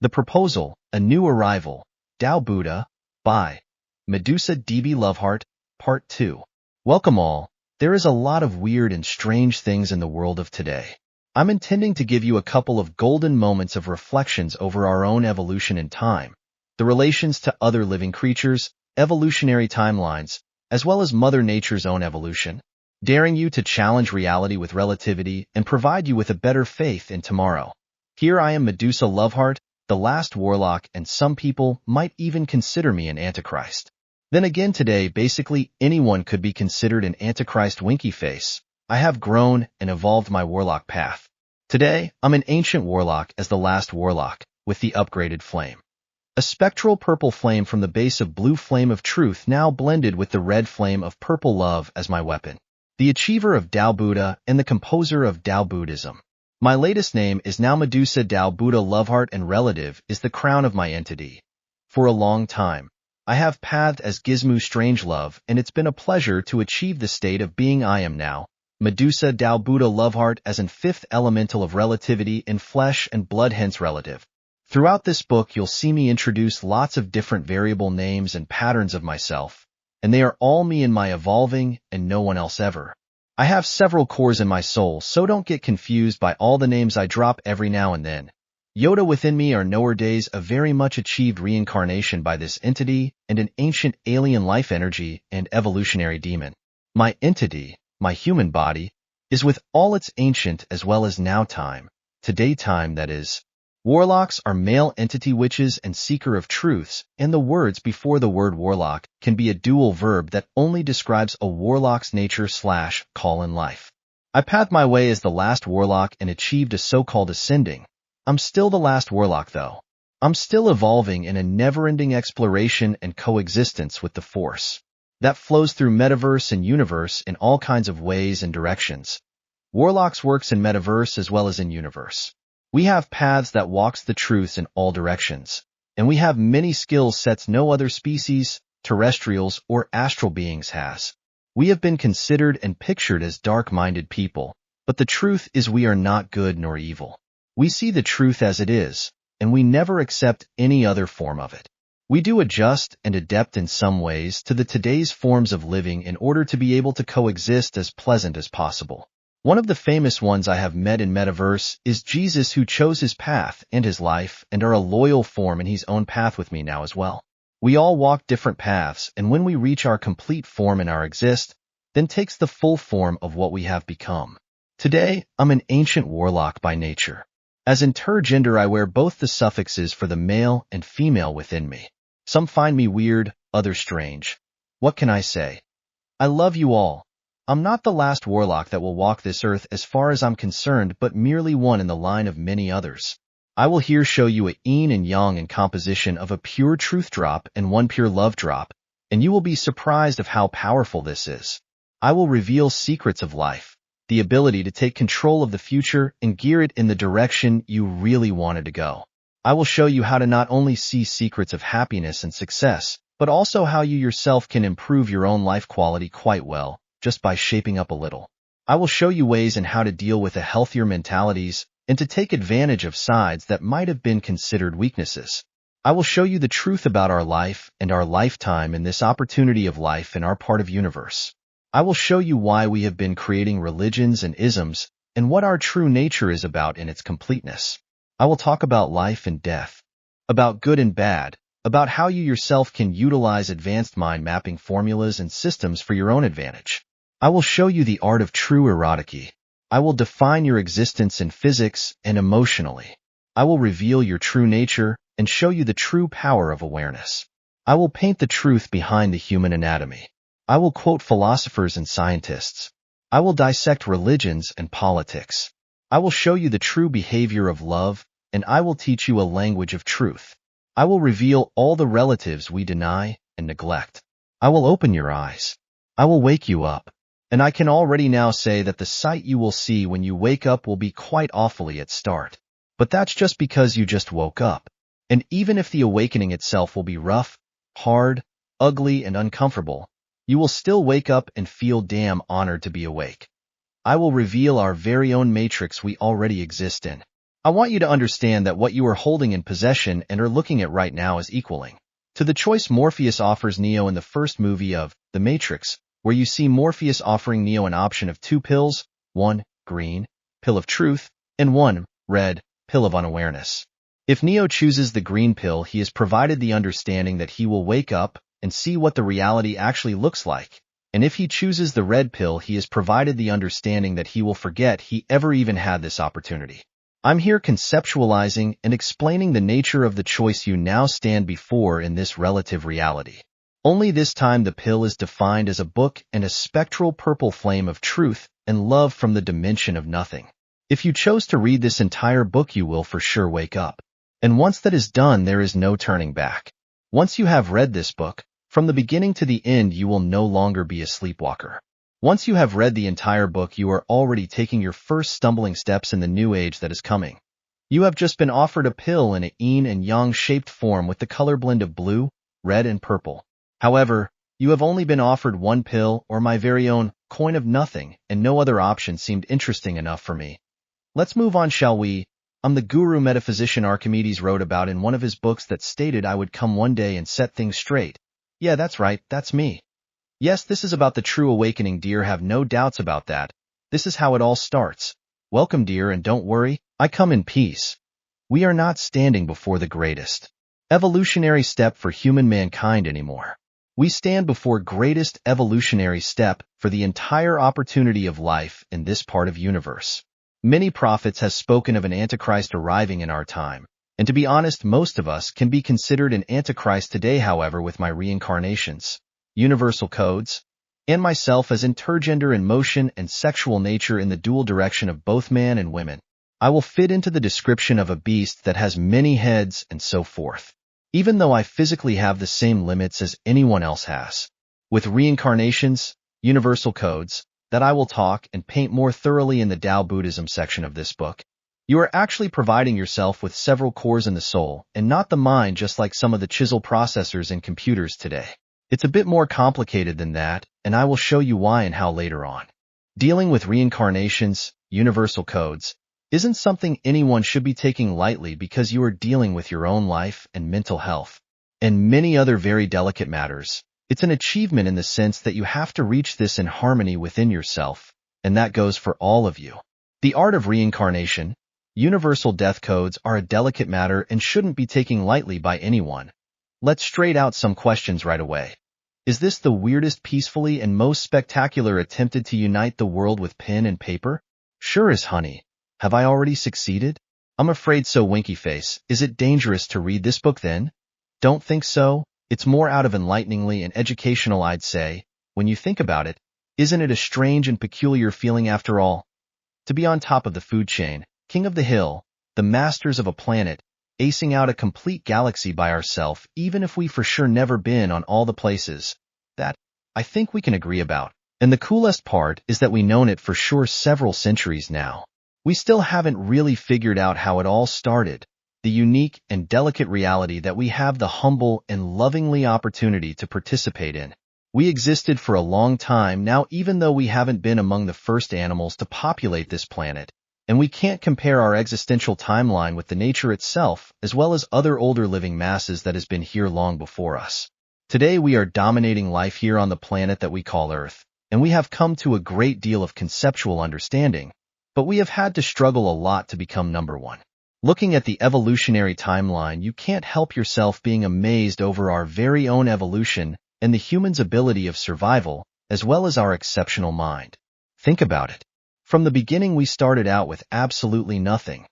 The Proposal, A New Arrival, Dao Buddha, by Medusa DB Loveheart, Part 2. Welcome all. There is a lot of weird and strange things in the world of today. I'm intending to give you a couple of golden moments of reflections over our own evolution in time, the relations to other living creatures, evolutionary timelines, as well as Mother Nature's own evolution, daring you to challenge reality with relativity and provide you with a better faith in tomorrow. Here I am, Medusa Loveheart, the last warlock, and some people might even consider me an antichrist. Then again, today basically anyone could be considered an antichrist. Winky face. I have grown and evolved my warlock path. Today, I'm an ancient warlock as the last warlock, with the upgraded flame. A spectral purple flame from the base of blue flame of truth now blended with the red flame of purple love as my weapon. The achiever of Dao Buddha and the composer of Dao Buddhism. My latest name is now Medusa Dao Buddha Loveheart, and relative is the crown of my entity. For a long time, I have pathed as Gizmo Strangelove, and it's been a pleasure to achieve the state of being I am now, Medusa Dao Buddha Loveheart, as an fifth elemental of relativity in flesh and blood, hence relative. Throughout this book, you'll see me introduce lots of different variable names and patterns of myself, and they are all me in my evolving and no one else ever. I have several cores in my soul, so don't get confused by all the names I drop every now and then. Yoda within me are nowhere days, a very much achieved reincarnation by this entity and an ancient alien life energy and evolutionary demon. My entity, my human body, is with all its ancient as well as now time, today time that is. Warlocks are male entity witches and seeker of truths, and the words before the word warlock can be a dual verb that only describes a warlock's nature / call in life. I pathed my way as the last warlock and achieved a so-called ascending. I'm still the last warlock though. I'm still evolving in a never-ending exploration and coexistence with the force that flows through metaverse and universe in all kinds of ways and directions. Warlocks works in metaverse as well as in universe. We have paths that walks the truths in all directions, and we have many skill sets no other species, terrestrials, or astral beings has. We have been considered and pictured as dark-minded people, but the truth is we are not good nor evil. We see the truth as it is, and we never accept any other form of it. We do adjust and adapt in some ways to the today's forms of living in order to be able to coexist as pleasant as possible. One of the famous ones I have met in Metaverse is Jesus, who chose his path and his life and are a loyal form in his own path with me now as well. We all walk different paths, and when we reach our complete form in our exist, then takes the full form of what we have become. Today, I'm an ancient warlock by nature. As intergender, I wear both the suffixes for the male and female within me. Some find me weird, others strange. What can I say? I love you all. I'm not the last warlock that will walk this earth as far as I'm concerned, but merely one in the line of many others. I will here show you a yin and yang in composition of a pure truth drop and one pure love drop, and you will be surprised of how powerful this is. I will reveal secrets of life, the ability to take control of the future and gear it in the direction you really wanted to go. I will show you how to not only see secrets of happiness and success, but also how you yourself can improve your own life quality quite well, just by shaping up a little. I will show you ways in how to deal with a healthier mentalities and to take advantage of sides that might have been considered weaknesses. I will show you the truth about our life and our lifetime and this opportunity of life in our part of universe. I will show you why we have been creating religions and isms and what our true nature is about in its completeness. I will talk about life and death, about good and bad, about how you yourself can utilize advanced mind mapping formulas and systems for your own advantage. I will show you the art of true eroticy. I will define your existence in physics and emotionally. I will reveal your true nature and show you the true power of awareness. I will paint the truth behind the human anatomy. I will quote philosophers and scientists. I will dissect religions and politics. I will show you the true behavior of love, and I will teach you a language of truth. I will reveal all the relatives we deny and neglect. I will open your eyes. I will wake you up. And I can already now say that the sight you will see when you wake up will be quite awfully at start. But that's just because you just woke up. And even if the awakening itself will be rough, hard, ugly, and uncomfortable, you will still wake up and feel damn honored to be awake. I will reveal our very own matrix we already exist in. I want you to understand that what you are holding in possession and are looking at right now is equaling to the choice Morpheus offers Neo in the first movie of The Matrix, where you see Morpheus offering Neo an option of 2 pills, one green, pill of truth, and one red, pill of unawareness. If Neo chooses the green pill, he is provided the understanding that he will wake up and see what the reality actually looks like. And if he chooses the red pill, he is provided the understanding that he will forget he ever even had this opportunity. I'm here conceptualizing and explaining the nature of the choice you now stand before in this relative reality. Only this time the pill is defined as a book and a spectral purple flame of truth and love from the dimension of nothing. If you chose to read this entire book, you will for sure wake up. And once that is done, there is no turning back. Once you have read this book, from the beginning to the end, you will no longer be a sleepwalker. Once you have read the entire book, you are already taking your first stumbling steps in the new age that is coming. You have just been offered a pill in a yin and yang shaped form with the color blend of blue, red, and purple. However, you have only been offered one pill, or my very own coin of nothing, and no other option seemed interesting enough for me. Let's move on, shall we? I'm the guru metaphysician Archimedes wrote about in one of his books that stated I would come one day and set things straight. Yeah, that's right, that's me. Yes, this is about the true awakening, dear, have no doubts about that. This is how it all starts. Welcome, dear, and don't worry, I come in peace. We are not standing before the greatest evolutionary step for human mankind anymore. We stand before greatest evolutionary step for the entire opportunity of life in this part of universe. Many prophets have spoken of an Antichrist arriving in our time, and to be honest, most of us can be considered an Antichrist today. However, with my reincarnations, universal codes, and myself as intergender in motion and sexual nature in the dual direction of both man and women, I will fit into the description of a beast that has many heads and so forth, even though I physically have the same limits as anyone else has. With reincarnations, universal codes, that I will talk and paint more thoroughly in the Dao Buddhism section of this book, you are actually providing yourself with several cores in the soul and not the mind, just like some of the chisel processors in computers today. It's a bit more complicated than that, and I will show you why and how later on. Dealing with reincarnations, universal codes, isn't something anyone should be taking lightly, because you are dealing with your own life and mental health, and many other very delicate matters. It's an achievement in the sense that you have to reach this in harmony within yourself, and that goes for all of you. The art of reincarnation, universal death codes are a delicate matter and shouldn't be taken lightly by anyone. Let's straight out some questions right away. Is this the weirdest, peacefully, and most spectacular attempted to unite the world with pen and paper? Sure is, honey. Have I already succeeded? I'm afraid so, winky face. Is it dangerous to read this book then? Don't think so. It's more out of enlighteningly and educational, I'd say. When you think about it, isn't it a strange and peculiar feeling after all? To be on top of the food chain, king of the hill, the masters of a planet, acing out a complete galaxy by ourselves, even if we for sure never been on all the places. That, I think we can agree about. And the coolest part is that we known it for sure several centuries now. We still haven't really figured out how it all started, the unique and delicate reality that we have the humble and lovingly opportunity to participate in. We existed for a long time now, even though we haven't been among the first animals to populate this planet. And we can't compare our existential timeline with the nature itself, as well as other older living masses that has been here long before us. Today we are dominating life here on the planet that we call Earth, and we have come to a great deal of conceptual understanding, but we have had to struggle a lot to become number one. Looking at the evolutionary timeline, you can't help yourself being amazed over our very own evolution and the human's ability of survival, as well as our exceptional mind. Think about it. From the beginning, we started out with absolutely nothing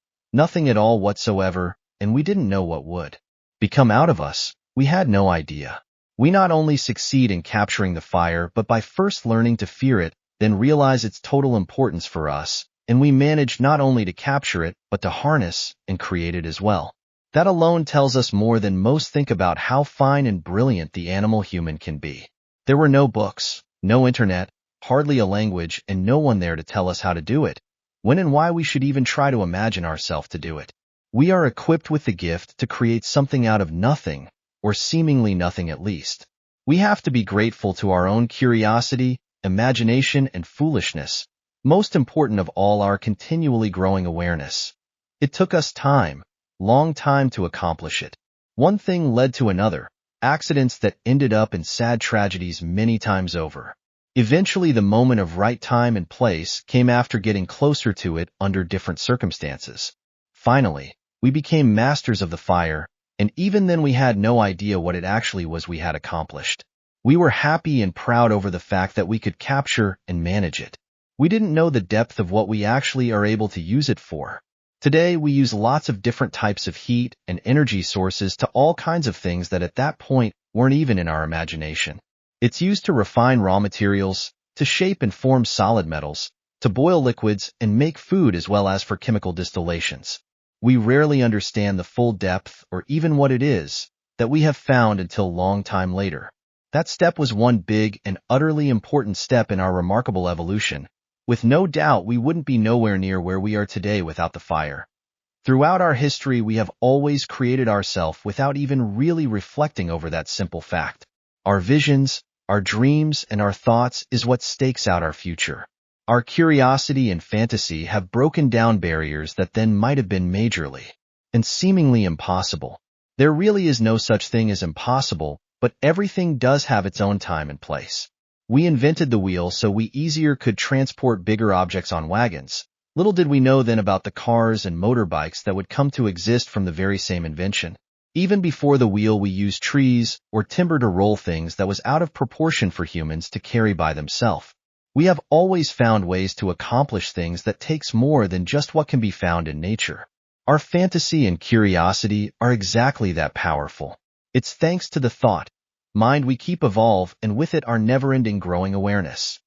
at all whatsoever, and we didn't know what would become out of us. We had no idea. We not only succeed in capturing the fire, but by first learning to fear it, then realize its total importance for us, and we manage not only to capture it, but to harness and create it as well. That alone tells us more than most think about how fine and brilliant the animal human can be. There were no books, no internet, hardly a language, and no one there to tell us how to do it, when and why we should even try to imagine ourselves to do it. We are equipped with the gift to create something out of nothing, or seemingly nothing at least. We have to be grateful to our own curiosity, imagination, and foolishness, most important of all, our continually growing awareness. It took us time, long time to accomplish it. One thing led to another, accidents that ended up in sad tragedies many times over. Eventually, the moment of right time and place came after getting closer to it under different circumstances. Finally, we became masters of the fire, and even then we had no idea what it actually was we had accomplished. We were happy and proud over the fact that we could capture and manage it. We didn't know the depth of what we actually are able to use it for. Today, we use lots of different types of heat and energy sources to all kinds of things that at that point weren't even in our imagination. It's used to refine raw materials, to shape and form solid metals, to boil liquids and make food, as well as for chemical distillations. We rarely understand the full depth or even what it is that we have found until long time later. That step was one big and utterly important step in our remarkable evolution. With no doubt, we wouldn't be nowhere near where we are today without the fire. Throughout our history, we have always created ourselves without even really reflecting over that simple fact. Our visions, our dreams, and our thoughts is what stakes out our future. Our curiosity and fantasy have broken down barriers that then might have been majorly and seemingly impossible. There really is no such thing as impossible, but everything does have its own time and place. We invented the wheel so we easier could transport bigger objects on wagons. Little did we know then about the cars and motorbikes that would come to exist from the very same invention. Even before the wheel, we used trees or timber to roll things that was out of proportion for humans to carry by themselves. We have always found ways to accomplish things that takes more than just what can be found in nature. Our fantasy and curiosity are exactly that powerful. It's thanks to the thought, mind we keep evolve, and with it our never-ending growing awareness.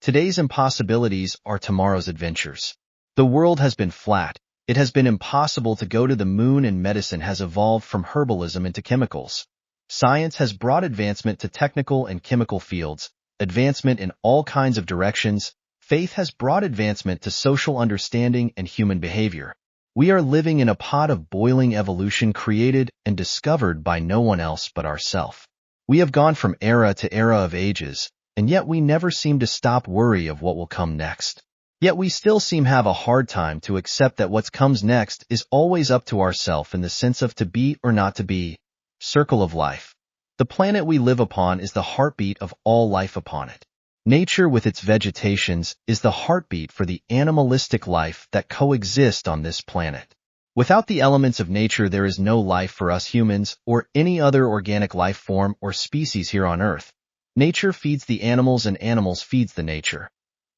Today's impossibilities are tomorrow's adventures. The world has been flat. It has been impossible to go to the moon, and medicine has evolved from herbalism into chemicals. Science has brought advancement to technical and chemical fields, advancement in all kinds of directions. Faith has brought advancement to social understanding and human behavior. We are living in a pot of boiling evolution created and discovered by no one else but ourselves. We have gone from era to era of ages, and yet we never seem to stop worry of what will come next. Yet we still seem have a hard time to accept that what comes next is always up to ourselves in the sense of to be or not to be. Circle of life. The planet we live upon is the heartbeat of all life upon it. Nature with its vegetations is the heartbeat for the animalistic life that coexist on this planet. Without the elements of nature, there is no life for us humans or any other organic life form or species here on Earth. Nature feeds the animals and animals feeds the nature.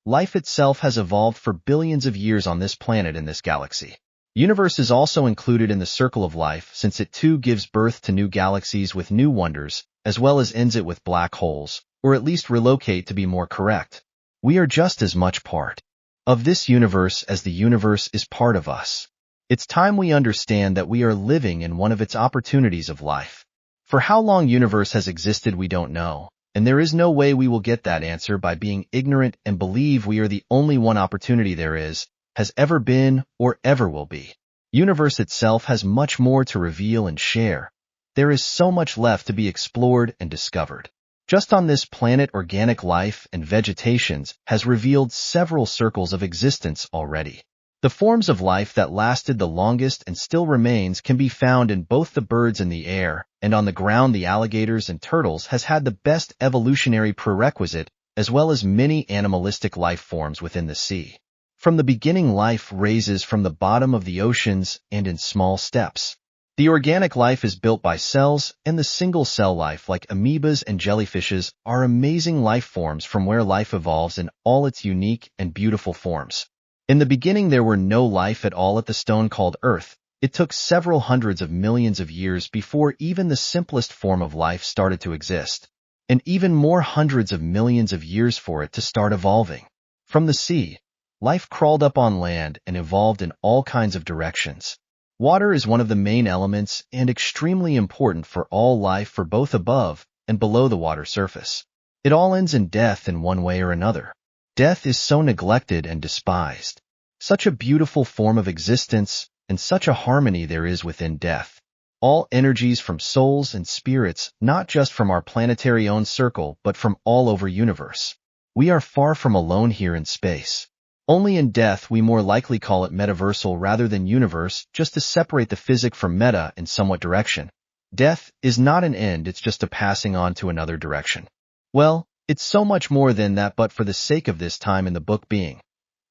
Life itself has evolved for billions of years on this planet in this galaxy. Universe is also included in the circle of life, since it too gives birth to new galaxies with new wonders, as well as ends it with black holes, or at least relocate to be more correct. We are just as much part of this universe as the universe is part of us. It's time we understand that we are living in one of its opportunities of life. For how long universe has existed we don't know, and there is no way we will get that answer by being ignorant and believe we are the only one opportunity there is, has ever been, or ever will be. Universe itself has much more to reveal and share. There is so much left to be explored and discovered. Just on this planet, organic life and vegetations has revealed several circles of existence already. The forms of life that lasted the longest and still remains can be found in both the birds in the air, and on the ground the alligators and turtles has had the best evolutionary prerequisite, as well as many animalistic life forms within the sea. From the beginning, life raises from the bottom of the oceans and in small steps. The organic life is built by cells, and the single-cell life like amoebas and jellyfishes are amazing life forms from where life evolves in all its unique and beautiful forms. In the beginning there were no life at all at the stone called Earth. It took several hundreds of millions of years before even the simplest form of life started to exist, and even more hundreds of millions of years for it to start evolving. From the sea, life crawled up on land and evolved in all kinds of directions. Water is one of the main elements and extremely important for all life for both above and below the water surface. It all ends in death in one way or another. Death is so neglected and despised. Such a beautiful form of existence, and such a harmony there is within death. All energies from souls and spirits, not just from our planetary own circle, but from all over universe. We are far from alone here in space. Only in death we more likely call it metaversal rather than universe, just to separate the physic from meta in somewhat direction. Death is not an end, it's just a passing on to another direction. Well, it's so much more than that, but for the sake of this time in the book being.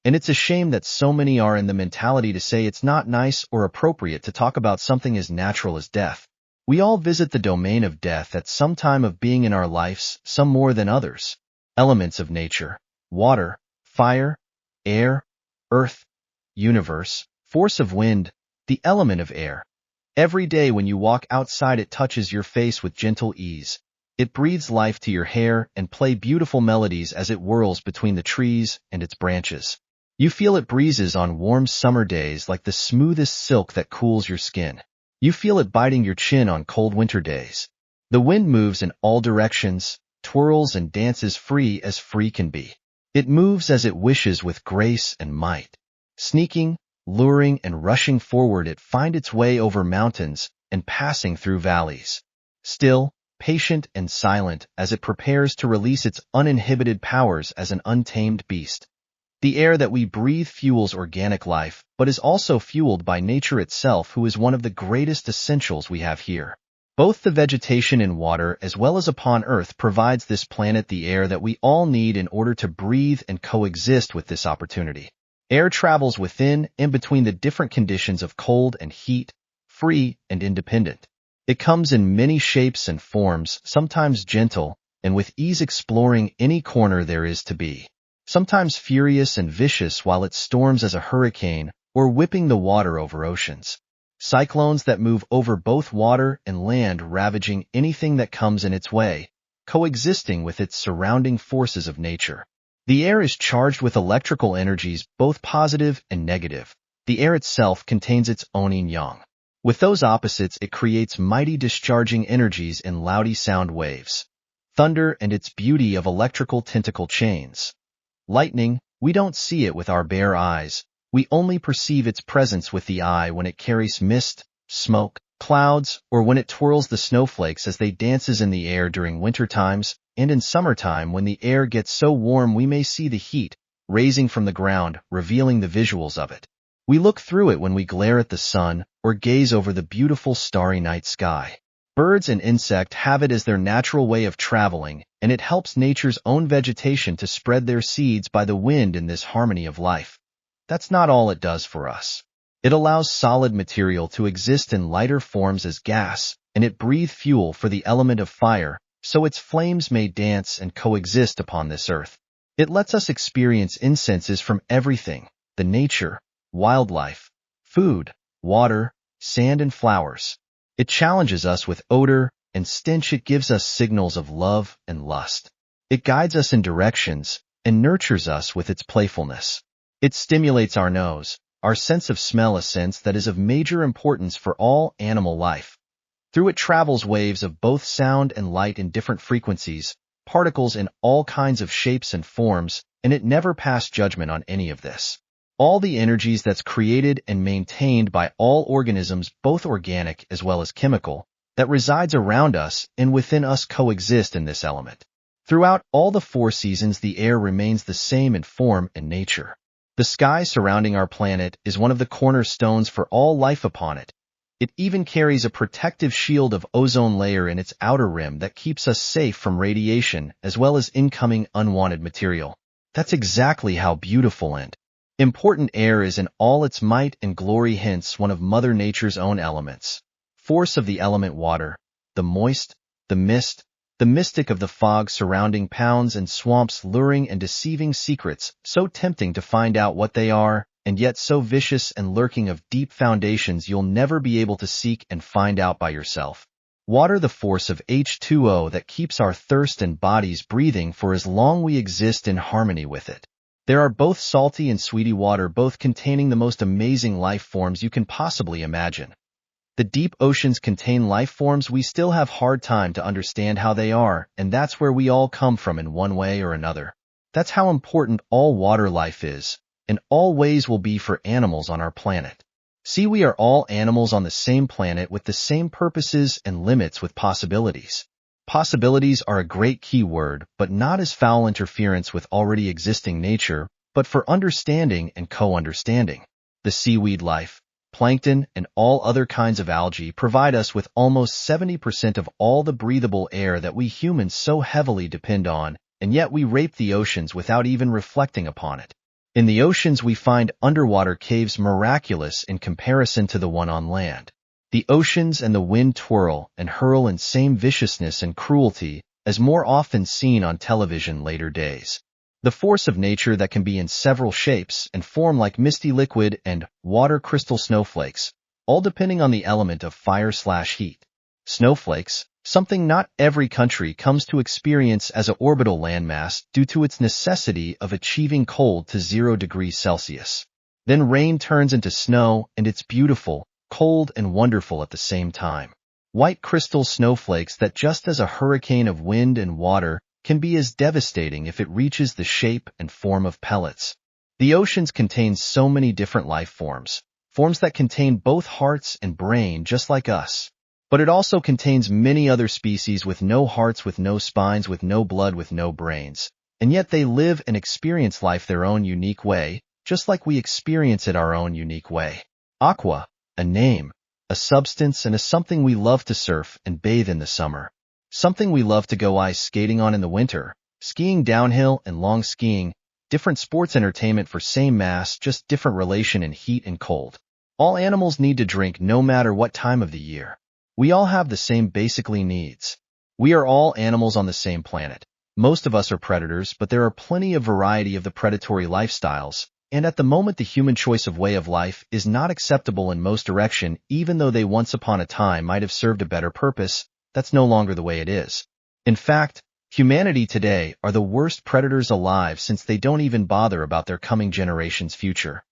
And it's a shame that so many are in the mentality to say it's not nice or appropriate to talk about something as natural as death. We all visit the domain of death at some time of being in our lives, some more than others. Elements of nature: water, fire, air, earth, universe, force of wind, the element of air. Every day when you walk outside, it touches your face with gentle ease. It breathes life to your hair and plays beautiful melodies as it whirls between the trees and its branches. You feel it breezes on warm summer days like the smoothest silk that cools your skin. You feel it biting your chin on cold winter days. The wind moves in all directions, twirls and dances free as free can be. It moves as it wishes with grace and might. Sneaking, luring, and rushing forward, it finds its way over mountains and passing through valleys. Still, patient and silent as it prepares to release its uninhibited powers as an untamed beast. The air that we breathe fuels organic life, but is also fueled by nature itself, who is one of the greatest essentials we have here. Both the vegetation in water as well as upon earth provides this planet the air that we all need in order to breathe and coexist with this opportunity. Air travels within and between the different conditions of cold and heat, free and independent. It comes in many shapes and forms, sometimes gentle, and with ease exploring any corner there is to be. Sometimes furious and vicious while it storms as a hurricane, or whipping the water over oceans. Cyclones that move over both water and land, ravaging anything that comes in its way, coexisting with its surrounding forces of nature. The air is charged with electrical energies, both positive and negative. The air itself contains its own yin-yang. With those opposites, it creates mighty discharging energies in loudy sound waves. Thunder and its beauty of electrical tentacle chains. Lightning, we don't see it with our bare eyes. We only perceive its presence with the eye when it carries mist, smoke, clouds, or when it twirls the snowflakes as they dances in the air during winter times, and in summertime when the air gets so warm we may see the heat raising from the ground, revealing the visuals of it. We look through it when we glare at the sun or gaze over the beautiful starry night sky. Birds and insects have it as their natural way of traveling, and it helps nature's own vegetation to spread their seeds by the wind in this harmony of life. That's not all it does for us. It allows solid material to exist in lighter forms as gas, and it breathes fuel for the element of fire, so its flames may dance and coexist upon this earth. It lets us experience incenses from everything: the nature, wildlife, food, water, sand, and flowers. It challenges us with odor and stench. It gives us signals of love and lust. It guides us in directions and nurtures us with its playfulness. It stimulates our nose, our sense of smell, a sense that is of major importance for all animal life. Through it travels waves of both sound and light in different frequencies, particles in all kinds of shapes and forms, and it never passes judgment on any of this. All the energies that's created and maintained by all organisms, both organic as well as chemical, that resides around us and within us coexist in this element. Throughout all the 4 seasons, the air remains the same in form and nature. The sky surrounding our planet is one of the cornerstones for all life upon it. It even carries a protective shield of ozone layer in its outer rim that keeps us safe from radiation as well as incoming unwanted material. That's exactly how beautiful and important air is in all its might and glory, hence one of Mother Nature's own elements. Force of the element water, the moist, the mist, the mystic of the fog surrounding ponds and swamps, luring and deceiving secrets, so tempting to find out what they are, and yet so vicious and lurking of deep foundations you'll never be able to seek and find out by yourself. Water, the force of H2O that keeps our thirst and bodies breathing for as long we exist in harmony with it. There are both salty and sweety water, both containing the most amazing life forms you can possibly imagine. The deep oceans contain life forms we still have hard time to understand how they are, and that's where we all come from in one way or another. That's how important all water life is, and always will be for animals on our planet. See, we are all animals on the same planet with the same purposes and limits with possibilities. Possibilities are a great key word, but not as foul interference with already existing nature, but for understanding and co-understanding. The seaweed life, plankton, and all other kinds of algae provide us with almost 70% of all the breathable air that we humans so heavily depend on, and yet we rape the oceans without even reflecting upon it. In the oceans, we find underwater caves miraculous in comparison to the one on land. The oceans and the wind twirl and hurl in same viciousness and cruelty as more often seen on television later days. The force of nature that can be in several shapes and form like misty liquid and water crystal snowflakes, all depending on the element of fire/heat. Snowflakes, something not every country comes to experience as an orbital landmass due to its necessity of achieving cold to 0 degrees Celsius. Then rain turns into snow, and it's beautiful, cold, and wonderful at the same time. White crystal snowflakes that, just as a hurricane of wind and water, can be as devastating if it reaches the shape and form of pellets. The oceans contain so many different life forms that contain both hearts and brain just like us. But it also contains many other species with no hearts, with no spines, with no blood, with no brains. And yet they live and experience life their own unique way, just like we experience it our own unique way. Aqua, a name, a substance, and a something we love to surf and bathe in the summer. Something we love to go ice skating on in the winter, skiing downhill and long skiing, different sports entertainment for same mass, just different relation in heat and cold. All animals need to drink no matter what time of the year. We all have the same basically needs. We are all animals on the same planet. Most of us are predators, but there are plenty of variety of the predatory lifestyles, and at the moment the human choice of way of life is not acceptable in most direction, even though they once upon a time might have served a better purpose. That's no longer the way it is. In fact, humanity today are the worst predators alive, since they don't even bother about their coming generation's future.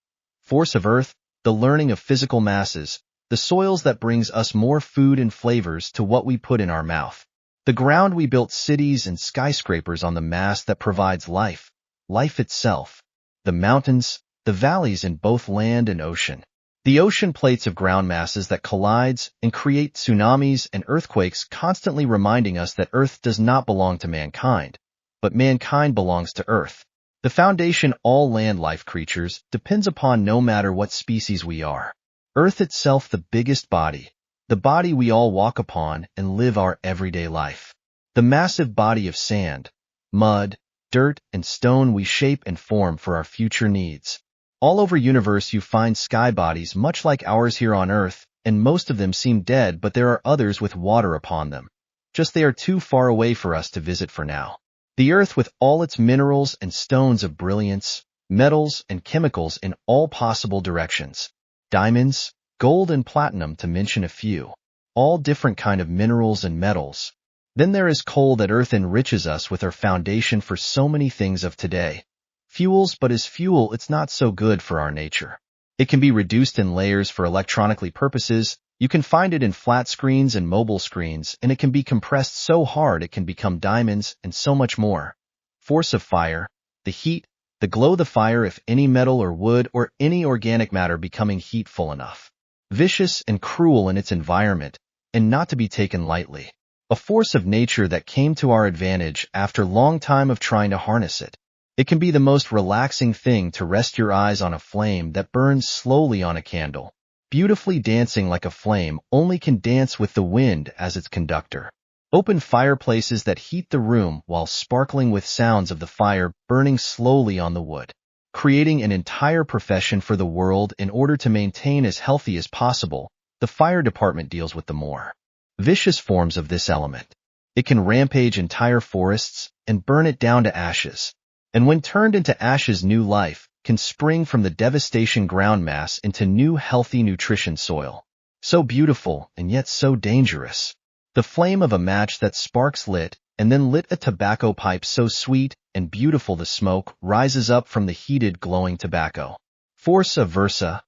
Force of earth, the learning of physical masses, the soils that brings us more food and flavors to what we put in our mouth. The ground we built cities and skyscrapers on, the mass that provides life, life itself. The mountains, the valleys in both land and ocean. The ocean plates of ground masses that collides and create tsunamis and earthquakes, constantly reminding us that Earth does not belong to mankind, but mankind belongs to Earth. The foundation all land life creatures depends upon, no matter what species we are. Earth itself, the biggest body, the body we all walk upon and live our everyday life. The massive body of sand, mud, dirt, and stone we shape and form for our future needs. All over universe you find sky bodies much like ours here on Earth, and most of them seem dead, but there are others with water upon them. Just they are too far away for us to visit for now. The Earth with all its minerals and stones of brilliance, metals and chemicals in all possible directions. Diamonds, gold, and platinum, to mention a few. All different kind of minerals and metals. Then there is coal that Earth enriches us with, our foundation for so many things of today. Fuels, but as fuel it's not so good for our nature. It can be reduced in layers for electronically purposes. You can find it in flat screens and mobile screens, and it can be compressed so hard it can become diamonds and so much more. Force of fire, the heat, the glow, the fire, if any metal or wood or any organic matter becoming heatful enough. Vicious and cruel in its environment, and not to be taken lightly. A force of nature that came to our advantage after long time of trying to harness it. It can be the most relaxing thing to rest your eyes on a flame that burns slowly on a candle. Beautifully dancing like a flame, only can dance with the wind as its conductor. Open fireplaces that heat the room while sparkling with sounds of the fire burning slowly on the wood. Creating an entire profession for the world in order to maintain as healthy as possible, the fire department deals with the more vicious forms of this element. It can rampage entire forests and burn it down to ashes. And when turned into ashes, new life can spring from the devastation ground mass into new healthy nutrition soil. So beautiful and yet so dangerous. The flame of a match that sparks lit and then lit a tobacco pipe, so sweet and beautiful the smoke rises up from the heated glowing tobacco. Force of versa,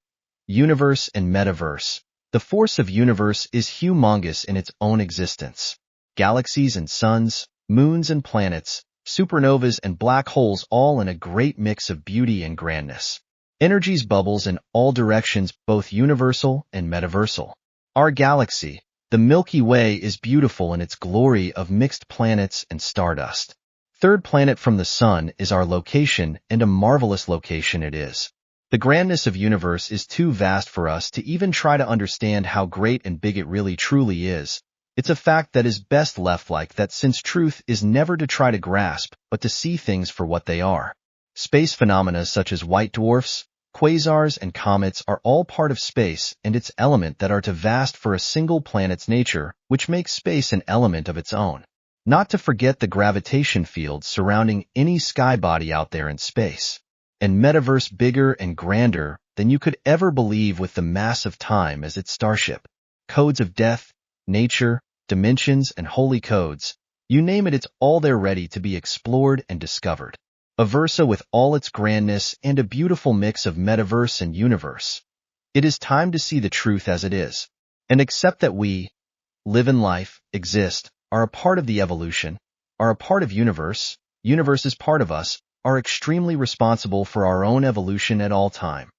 universe and metaverse. The force of universe is humongous in its own existence. Galaxies and suns, moons and planets, supernovas and black holes, all in a great mix of beauty and grandness. Energies bubbles in all directions, both universal and metaversal. Our galaxy, the Milky Way, is beautiful in its glory of mixed planets and stardust. Third planet from the sun is our location, and a marvelous location it is. The grandness of universe is too vast for us to even try to understand how great and big it really truly is. It's a fact that is best left like that, since truth is never to try to grasp, but to see things for what they are. Space phenomena such as white dwarfs, quasars, and comets are all part of space and its element that are too vast for a single planet's nature, which makes space an element of its own. Not to forget the gravitation fields surrounding any sky body out there in space. And metaverse bigger and grander than you could ever believe, with the mass of time as its starship. Codes of death, nature, dimensions, and holy codes, you name it, it's all there ready to be explored and discovered. A versa with all its grandness and a beautiful mix of metaverse and universe. It is time to see the truth as it is, and accept that we live in life, exist, are a part of the evolution, are a part of universe is part of us, are extremely responsible for our own evolution at all time.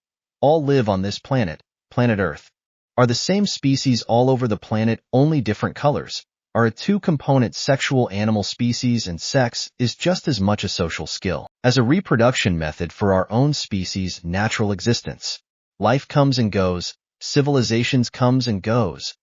All live on this planet, planet Earth. Are the same species all over the planet, only different colors. Are a two-component sexual animal species, and sex is just as much a social skill as a reproduction method for our own species' natural existence. Life comes and goes, civilizations comes and goes,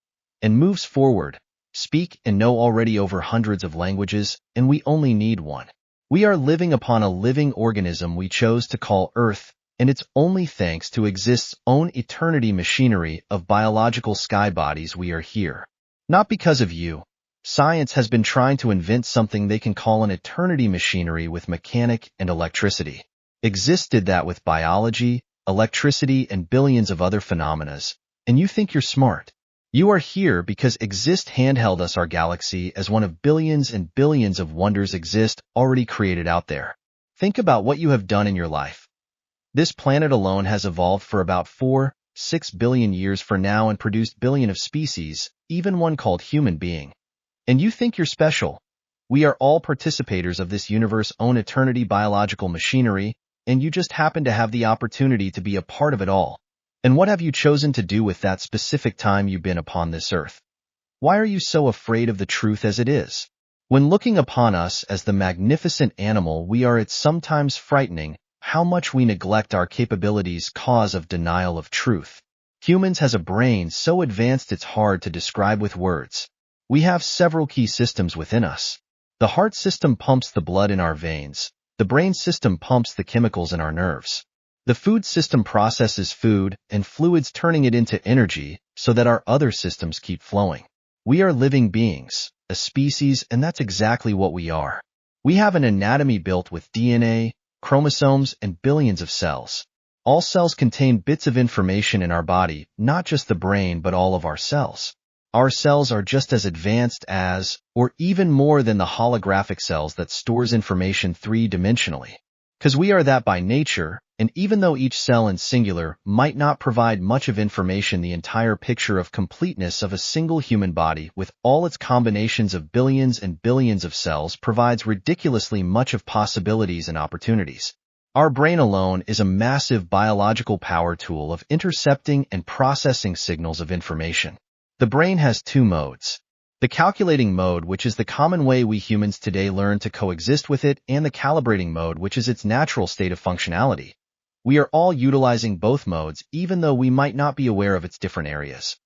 and moves forward. Speak and know already over hundreds of languages, and we only need one. We are living upon a living organism we chose to call Earth, and it's only thanks to exist's own eternity machinery of biological sky bodies we are here. Not because of you. Science has been trying to invent something they can call an eternity machinery with mechanic and electricity. Exist did that with biology, electricity, and billions of other phenomena, and you think you're smart. You are here because Exist handheld us our galaxy as one of billions and billions of wonders Exist already created out there. Think about what you have done in your life. This planet alone has evolved for about 4-6 billion years for now and produced billion of species, even one called human being. And you think you're special. We are all participators of this universe's own eternity biological machinery, and you just happen to have the opportunity to be a part of it all. And what have you chosen to do with that specific time you've been upon this earth? Why are you so afraid of the truth as it is? When looking upon us as the magnificent animal we are, it's sometimes frightening how much we neglect our capabilities cause of denial of truth. Humans has a brain so advanced it's hard to describe with words. We have several key systems within us. The heart system pumps the blood in our veins. The brain system pumps the chemicals in our nerves. The food system processes food and fluids, turning it into energy so that our other systems keep flowing. We are living beings, a species, and that's exactly what we are. We have an anatomy built with DNA, chromosomes, and billions of cells. All cells contain bits of information in our body, not just the brain but all of our cells. Our cells are just as advanced as, or even more than, the holographic cells that stores information three-dimensionally. Because we are that by nature, and even though each cell in singular might not provide much of information, the entire picture of completeness of a single human body with all its combinations of billions and billions of cells provides ridiculously much of possibilities and opportunities. Our brain alone is a massive biological power tool of intercepting and processing signals of information. The brain has two modes. The calculating mode, which is the common way we humans today learn to coexist with it, and the calibrating mode, which is its natural state of functionality. We are all utilizing both modes, even though we might not be aware of its different areas.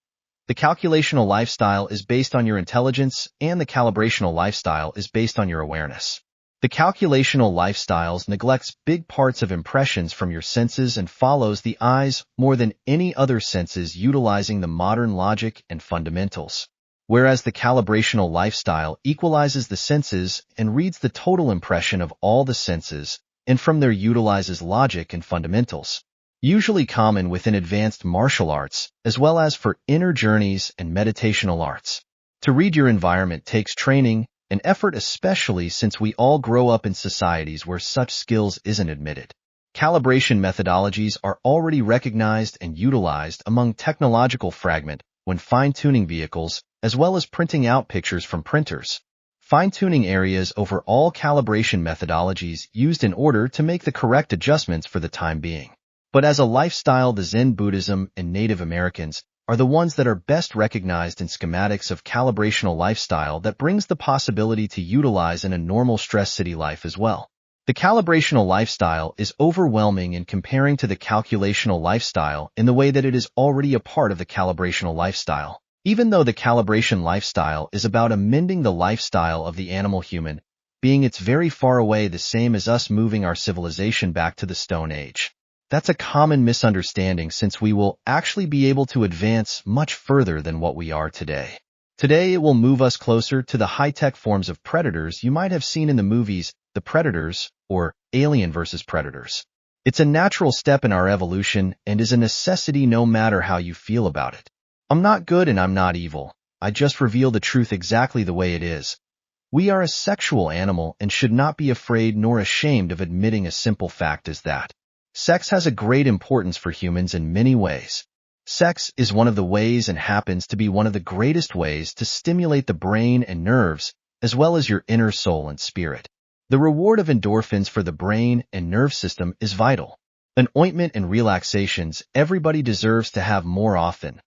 The calculational lifestyle is based on your intelligence, and the calibrational lifestyle is based on your awareness. The calculational lifestyle neglects big parts of impressions from your senses and follows the eyes more than any other senses, utilizing the modern logic and fundamentals. Whereas the calibrational lifestyle equalizes the senses and reads the total impression of all the senses, and from there utilizes logic and fundamentals, usually common within advanced martial arts, as well as for inner journeys and meditational arts. To read your environment takes training and effort, especially since we all grow up in societies where such skills isn't admitted. Calibration methodologies are already recognized and utilized among technological fragment when fine-tuning vehicles, as well as printing out pictures from printers. Fine-tuning areas over all calibration methodologies used in order to make the correct adjustments for the time being. But as a lifestyle, the Zen Buddhism and Native Americans are the ones that are best recognized in schematics of calibrational lifestyle that brings the possibility to utilize in a normal stress city life as well. The calibrational lifestyle is overwhelming in comparing to the calculational lifestyle in the way that it is already a part of the calibrational lifestyle. Even though the calibration lifestyle is about amending the lifestyle of the animal human, being it's very far away the same as us moving our civilization back to the Stone Age. That's a common misunderstanding since we will actually be able to advance much further than what we are today. Today it will move us closer to the high-tech forms of predators you might have seen in the movies The Predators or Alien vs. Predators. It's a natural step in our evolution and is a necessity no matter how you feel about it. I'm not good and I'm not evil. I just reveal the truth exactly the way it is. We are a sexual animal and should not be afraid nor ashamed of admitting a simple fact as that. Sex has a great importance for humans in many ways. Sex is one of the ways and happens to be one of the greatest ways to stimulate the brain and nerves, as well as your inner soul and spirit. The reward of endorphins for the brain and nerve system is vital. An ointment and relaxations everybody deserves to have more often.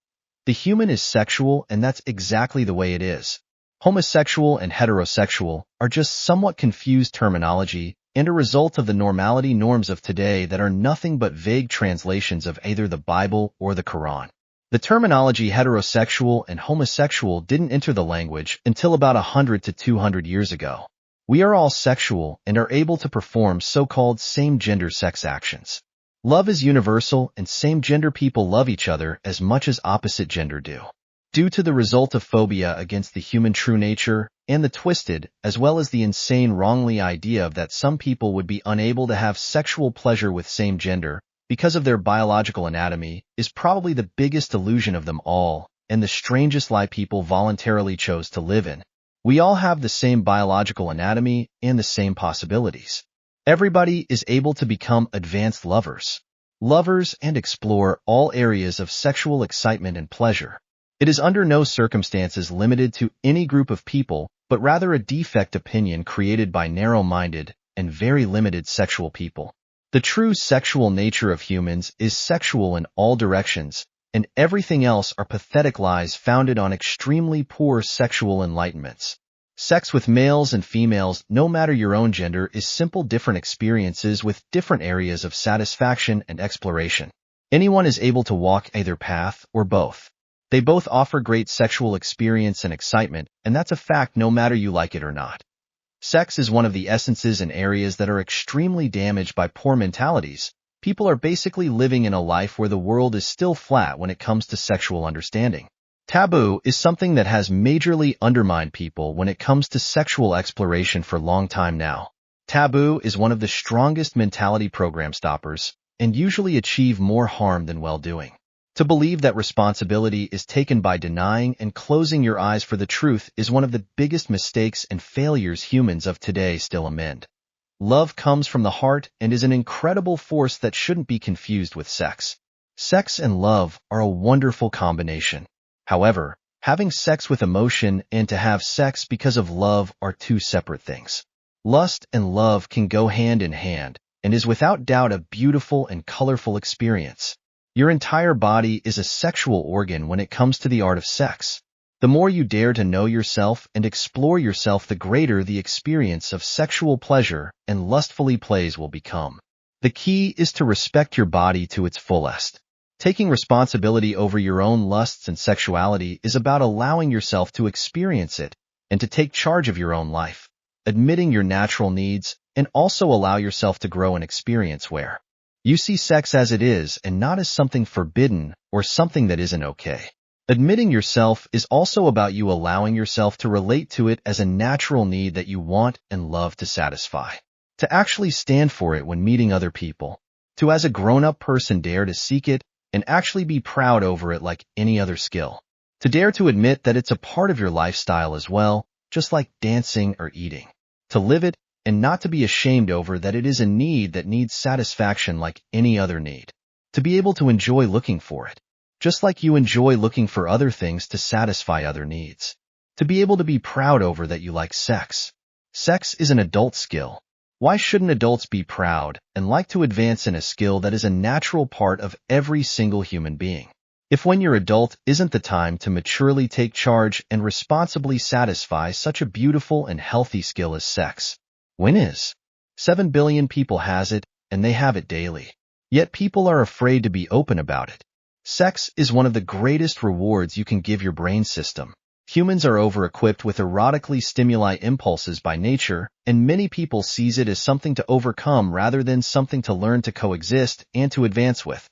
The human is sexual and that's exactly the way it is. Homosexual and heterosexual are just somewhat confused terminology and a result of the normality norms of today that are nothing but vague translations of either the Bible or the Quran. The terminology heterosexual and homosexual didn't enter the language until about 100 to 200 years ago. We are all sexual and are able to perform so-called same-gender sex actions. Love is universal and same-gender people love each other as much as opposite gender do. Due to the result of phobia against the human true nature and the twisted, as well as the insane wrongly idea of that some people would be unable to have sexual pleasure with same gender because of their biological anatomy, is probably the biggest illusion of them all and the strangest lie people voluntarily chose to live in. We all have the same biological anatomy and the same possibilities. Everybody is able to become advanced lovers and explore all areas of sexual excitement and pleasure. It is under no circumstances limited to any group of people, but rather a defect opinion created by narrow-minded and very limited sexual people. The true sexual nature of humans is sexual in all directions, and everything else are pathetic lies founded on extremely poor sexual enlightenments. Sex with males and females, no matter your own gender, is simple different experiences with different areas of satisfaction and exploration. Anyone is able to walk either path or both. They both offer great sexual experience and excitement, and that's a fact no matter you like it or not. Sex is one of the essences and areas that are extremely damaged by poor mentalities. People are basically living in a life where the world is still flat when it comes to sexual understanding. Taboo is something that has majorly undermined people when it comes to sexual exploration for a long time now. Taboo is one of the strongest mentality program stoppers and usually achieve more harm than well-doing. To believe that responsibility is taken by denying and closing your eyes for the truth is one of the biggest mistakes and failures humans of today still amend. Love comes from the heart and is an incredible force that shouldn't be confused with sex. Sex and love are a wonderful combination. However, having sex with emotion and to have sex because of love are two separate things. Lust and love can go hand in hand and is without doubt a beautiful and colorful experience. Your entire body is a sexual organ when it comes to the art of sex. The more you dare to know yourself and explore yourself, the greater the experience of sexual pleasure and lustfully plays will become. The key is to respect your body to its fullest. Taking responsibility over your own lusts and sexuality is about allowing yourself to experience it and to take charge of your own life, admitting your natural needs, and also allow yourself to grow and experience where you see sex as it is and not as something forbidden or something that isn't okay. Admitting yourself is also about you allowing yourself to relate to it as a natural need that you want and love to satisfy. To actually stand for it when meeting other people. To as a grown-up person dare to seek it and actually be proud over it like any other skill. To dare to admit that it's a part of your lifestyle as well, just like dancing or eating. To live it and not to be ashamed over that it is a need that needs satisfaction like any other need. To be able to enjoy looking for it, just like you enjoy looking for other things to satisfy other needs. To be able to be proud over that you like sex. Sex is an adult skill. Why shouldn't adults be proud and like to advance in a skill that is a natural part of every single human being? If when you're adult isn't the time to maturely take charge and responsibly satisfy such a beautiful and healthy skill as sex, when is? 7 billion people has it, and they have it daily. Yet people are afraid to be open about it. Sex is one of the greatest rewards you can give your brain system. Humans are over-equipped with erotically stimuli impulses by nature, and many people sees it as something to overcome rather than something to learn to coexist and to advance with.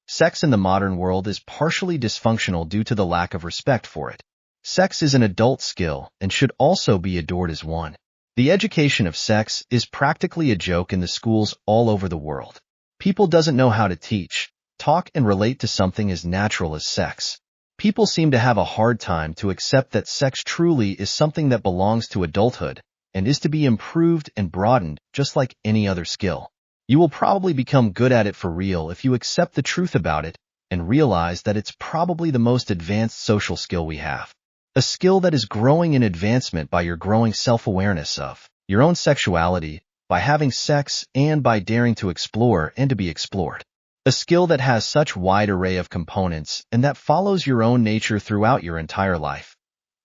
Sex in the modern world is partially dysfunctional due to the lack of respect for it. Sex is an adult skill and should also be adored as one. The education of sex is practically a joke in the schools all over the world. People doesn't know how to teach, talk, and relate to something as natural as sex. People seem to have a hard time to accept that sex truly is something that belongs to adulthood and is to be improved and broadened just like any other skill. You will probably become good at it for real if you accept the truth about it and realize that it's probably the most advanced social skill we have. A skill that is growing in advancement by your growing self-awareness of your own sexuality, by having sex, and by daring to explore and to be explored. A skill that has such wide array of components and that follows your own nature throughout your entire life.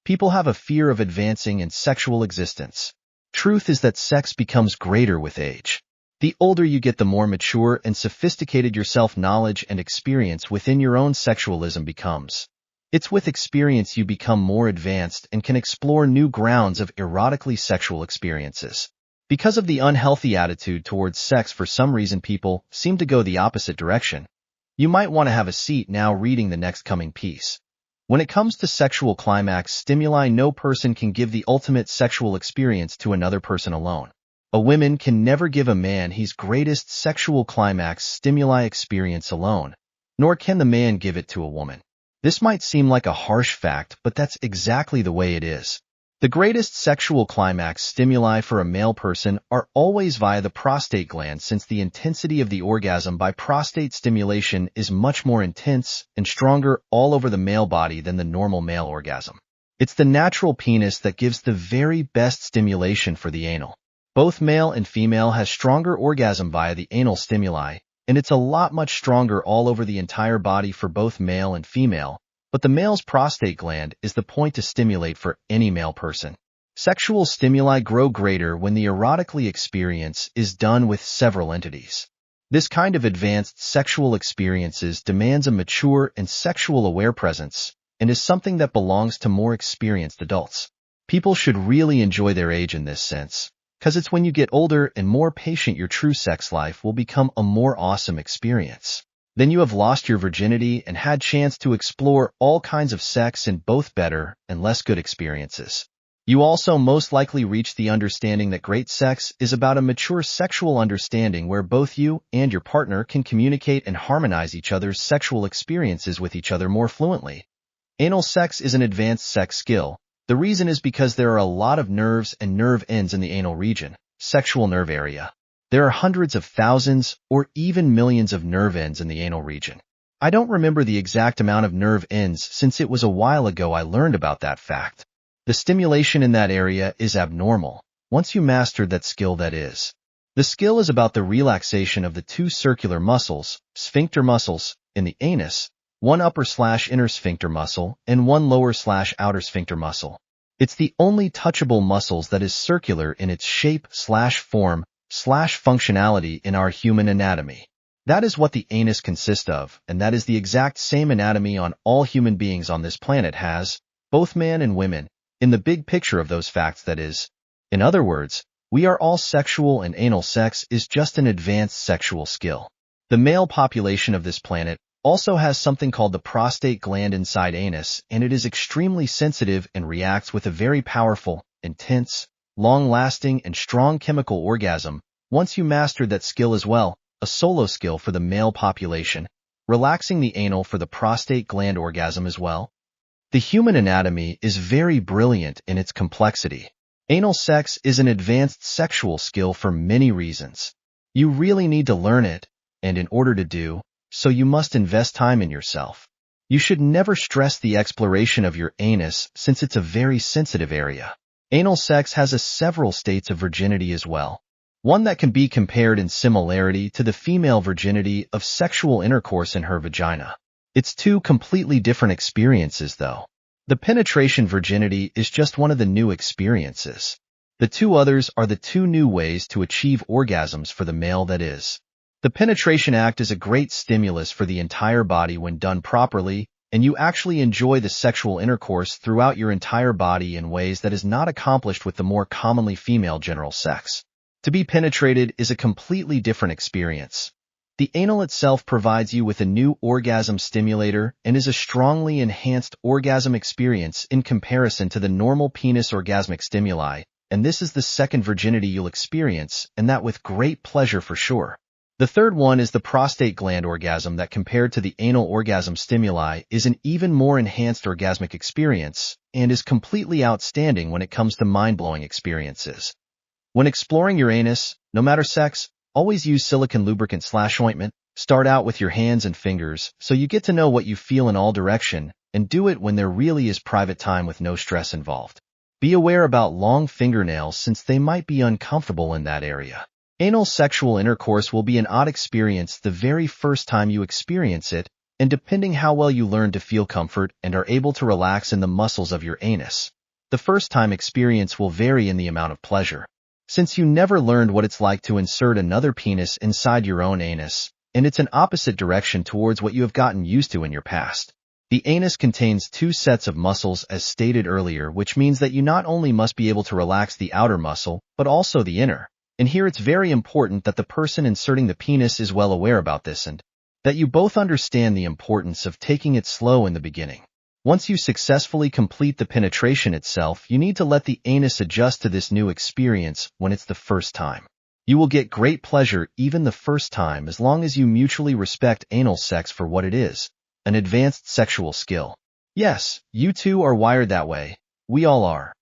People have a fear of advancing in sexual existence. Truth is that sex becomes greater with age. The older you get, the more mature and sophisticated your self-knowledge and experience within your own sexualism becomes. It's with experience you become more advanced and can explore new grounds of erotically sexual experiences. Because of the unhealthy attitude towards sex, for some reason people seem to go the opposite direction. You might want to have a seat now reading the next coming piece. When it comes to sexual climax stimuli, no person can give the ultimate sexual experience to another person alone. A woman can never give a man his greatest sexual climax stimuli experience alone, nor can the man give it to a woman. This might seem like a harsh fact, but that's exactly the way it is. The greatest sexual climax stimuli for a male person are always via the prostate gland, since the intensity of the orgasm by prostate stimulation is much more intense and stronger all over the male body than the normal male orgasm. It's the natural penis that gives the very best stimulation for the anal. Both male and female has stronger orgasm via the anal stimuli, and it's a lot much stronger all over the entire body for both male and female, but the male's prostate gland is the point to stimulate for any male person. Sexual stimuli grow greater when the erotically experience is done with several entities. This kind of advanced sexual experiences demands a mature and sexual aware presence, and is something that belongs to more experienced adults. People should really enjoy their age in this sense, because it's when you get older and more patient your true sex life will become a more awesome experience. Then you have lost your virginity and had chance to explore all kinds of sex in both better and less good experiences. You also most likely reach the understanding that great sex is about a mature sexual understanding where both you and your partner can communicate and harmonize each other's sexual experiences with each other more fluently. Anal sex is an advanced sex skill. The reason is because there are a lot of nerves and nerve ends in the anal region, sexual nerve area. There are hundreds of thousands or even millions of nerve ends in the anal region. I don't remember the exact amount of nerve ends since it was a while ago I learned about that fact. The stimulation in that area is abnormal, once you mastered that skill, that is. The skill is about the relaxation of the two circular muscles, sphincter muscles, in the anus, one upper/inner sphincter muscle and one lower/outer sphincter muscle. It's the only touchable muscles that is circular in its shape/form/functionality in our human anatomy. That is what the anus consists of, and that is the exact same anatomy on all human beings on this planet has, both man and women, in the big picture of those facts, that is. In other words, we are all sexual, and anal sex is just an advanced sexual skill. The male population of this planet also has something called the prostate gland inside anus, and it is extremely sensitive and reacts with a very powerful, intense, long-lasting, and strong chemical orgasm. Once you mastered that skill as well, a solo skill for the male population, relaxing the anal for the prostate gland orgasm as well. The human anatomy is very brilliant in its complexity. Anal sex is an advanced sexual skill for many reasons. You really need to learn it, and in order to do so, you must invest time in yourself. You should never stress the exploration of your anus since it's a very sensitive area. Anal sex has several states of virginity as well. One that can be compared in similarity to the female virginity of sexual intercourse in her vagina. It's two completely different experiences, though. The penetration virginity is just one of the new experiences. The two others are the two new ways to achieve orgasms for the male, that is. The penetration act is a great stimulus for the entire body when done properly, and you actually enjoy the sexual intercourse throughout your entire body in ways that is not accomplished with the more commonly female general sex. To be penetrated is a completely different experience. The anal itself provides you with a new orgasm stimulator and is a strongly enhanced orgasm experience in comparison to the normal penis orgasmic stimuli, and this is the second virginity you'll experience, and that with great pleasure for sure. The third one is the prostate gland orgasm that, compared to the anal orgasm stimuli, is an even more enhanced orgasmic experience and is completely outstanding when it comes to mind-blowing experiences. When exploring your anus, no matter sex, always use silicone lubricant/ointment. Start out with your hands and fingers so you get to know what you feel in all direction, and do it when there really is private time with no stress involved. Be aware about long fingernails since they might be uncomfortable in that area. Anal sexual intercourse will be an odd experience the very first time you experience it, and depending how well you learn to feel comfort and are able to relax in the muscles of your anus, the first time experience will vary in the amount of pleasure. Since you never learned what it's like to insert another penis inside your own anus, and it's an opposite direction towards what you have gotten used to in your past. The anus contains two sets of muscles as stated earlier, which means that you not only must be able to relax the outer muscle, but also the inner. And here it's very important that the person inserting the penis is well aware about this and that you both understand the importance of taking it slow in the beginning. Once you successfully complete the penetration itself, you need to let the anus adjust to this new experience when it's the first time. You will get great pleasure even the first time as long as you mutually respect anal sex for what it is, an advanced sexual skill. Yes, you two are wired that way. We all are.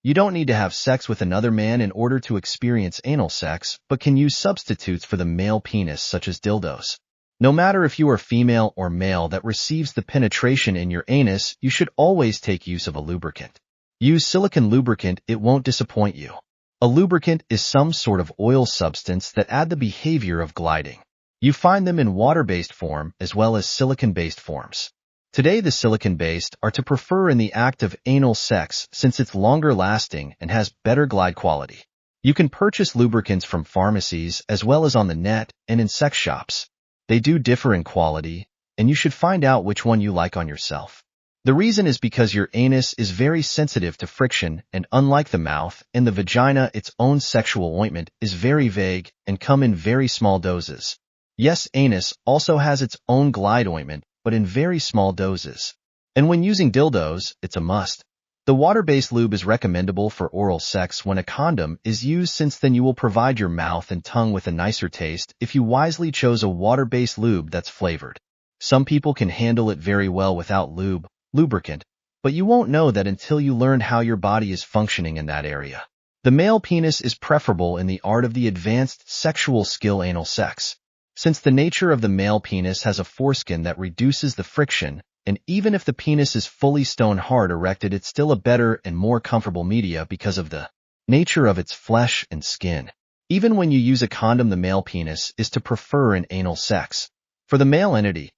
You don't need to have sex with another man in order to experience anal sex, but can use substitutes for the male penis such as dildos. No matter if you are female or male that receives the penetration in your anus, you should always take use of a lubricant. Use silicone lubricant, it won't disappoint you. A lubricant is some sort of oil substance that add the behavior of gliding. You find them in water-based form as well as silicone-based forms. Today the silicone-based are to prefer in the act of anal sex since it's longer lasting and has better glide quality. You can purchase lubricants from pharmacies as well as on the net and in sex shops. They do differ in quality, and you should find out which one you like on yourself. The reason is because your anus is very sensitive to friction, and unlike the mouth and the vagina, its own sexual ointment is very vague and come in very small doses. Yes, anus also has its own glide ointment, but in very small doses. And when using dildos, it's a must. The water-based lube is recommendable for oral sex when a condom is used, since then you will provide your mouth and tongue with a nicer taste if you wisely chose a water-based lube that's flavored. Some people can handle it very well without lubricant, but you won't know that until you learn how your body is functioning in that area. The male penis is preferable in the art of the advanced sexual skill anal sex. Since the nature of the male penis has a foreskin that reduces the friction, and even if the penis is fully stone hard erected, it's still a better and more comfortable media because of the nature of its flesh and skin. Even when you use a condom, the male penis is to prefer in anal sex. For the male entity,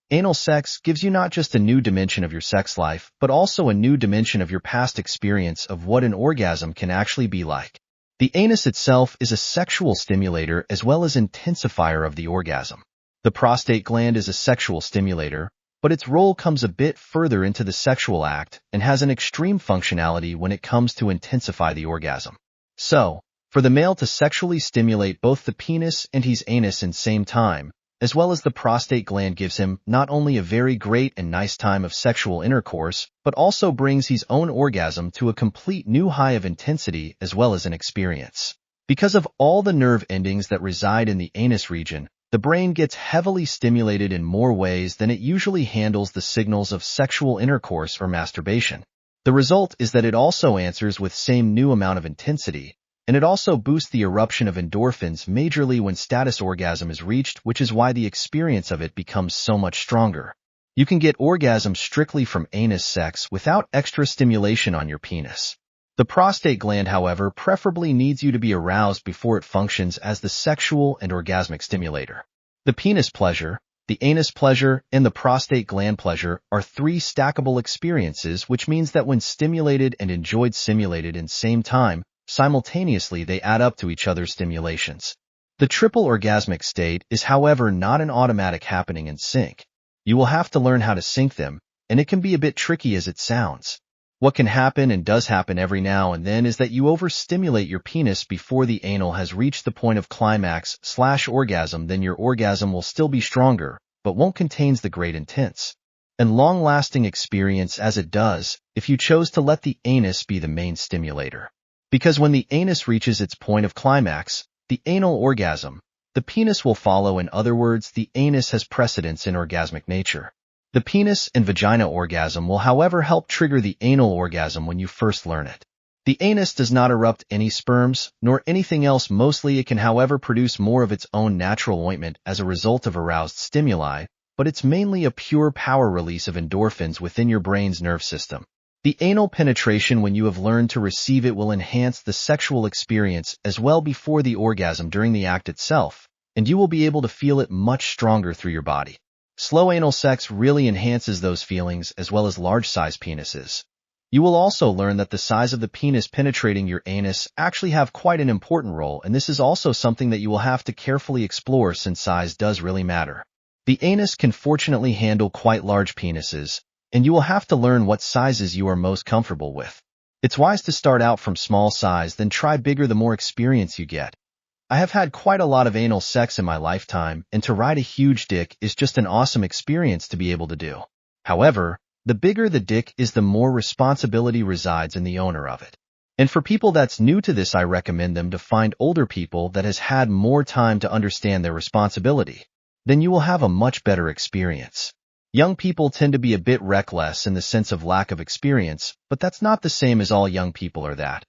anal sex gives you not just a new dimension of your sex life, but also a new dimension of your past experience of what an orgasm can actually be like. The anus itself is a sexual stimulator as well as intensifier of the orgasm. The prostate gland is a sexual stimulator, but its role comes a bit further into the sexual act and has an extreme functionality when it comes to intensify the orgasm. So, for the male to sexually stimulate both the penis and his anus in same time, as well as the prostate gland, gives him not only a very great and nice time of sexual intercourse, but also brings his own orgasm to a complete new high of intensity as well as an experience. Because of all the nerve endings that reside in the anus region, the brain gets heavily stimulated in more ways than it usually handles the signals of sexual intercourse or masturbation. The result is that it also answers with same new amount of intensity, and it also boosts the eruption of endorphins majorly when status orgasm is reached, which is why the experience of it becomes so much stronger. You can get orgasm strictly from anus sex without extra stimulation on your penis. The prostate gland, however, preferably needs you to be aroused before it functions as the sexual and orgasmic stimulator. The penis pleasure, The anus pleasure and the prostate gland pleasure are three stackable experiences, which means that when stimulated and enjoyed simulated in same time, simultaneously they add up to each other's stimulations. The triple orgasmic state is, however, not an automatic happening in sync. You will have to learn how to sync them, and it can be a bit tricky as it sounds. What can happen and does happen every now and then is that you overstimulate your penis before the anal has reached the point of climax/orgasm. Then your orgasm will still be stronger, but won't contain the great intense and long-lasting experience as it does if you chose to let the anus be the main stimulator. Because when the anus reaches its point of climax, the anal orgasm, the penis will follow. In other words, the anus has precedence in orgasmic nature. The penis and vagina orgasm will, however, help trigger the anal orgasm when you first learn it. The anus does not erupt any sperms, nor anything else. Mostly it can, however, produce more of its own natural ointment as a result of aroused stimuli, but it's mainly a pure power release of endorphins within your brain's nerve system. The anal penetration, when you have learned to receive it, will enhance the sexual experience as well before the orgasm during the act itself, and you will be able to feel it much stronger through your body. Slow anal sex really enhances those feelings as well as large-size penises. You will also learn that the size of the penis penetrating your anus actually have quite an important role, and this is also something that you will have to carefully explore since size does really matter. The anus can fortunately handle quite large penises, and you will have to learn what sizes you are most comfortable with. It's wise to start out from small size, then try bigger the more experience you get. I have had quite a lot of anal sex in my lifetime, and to ride a huge dick is just an awesome experience to be able to do. However, the bigger the dick is, the more responsibility resides in the owner of it. And for people that's new to this, I recommend them to find older people that has had more time to understand their responsibility. Then you will have a much better experience. Young people tend to be a bit reckless in the sense of lack of experience, but that's not the same as all young people are that.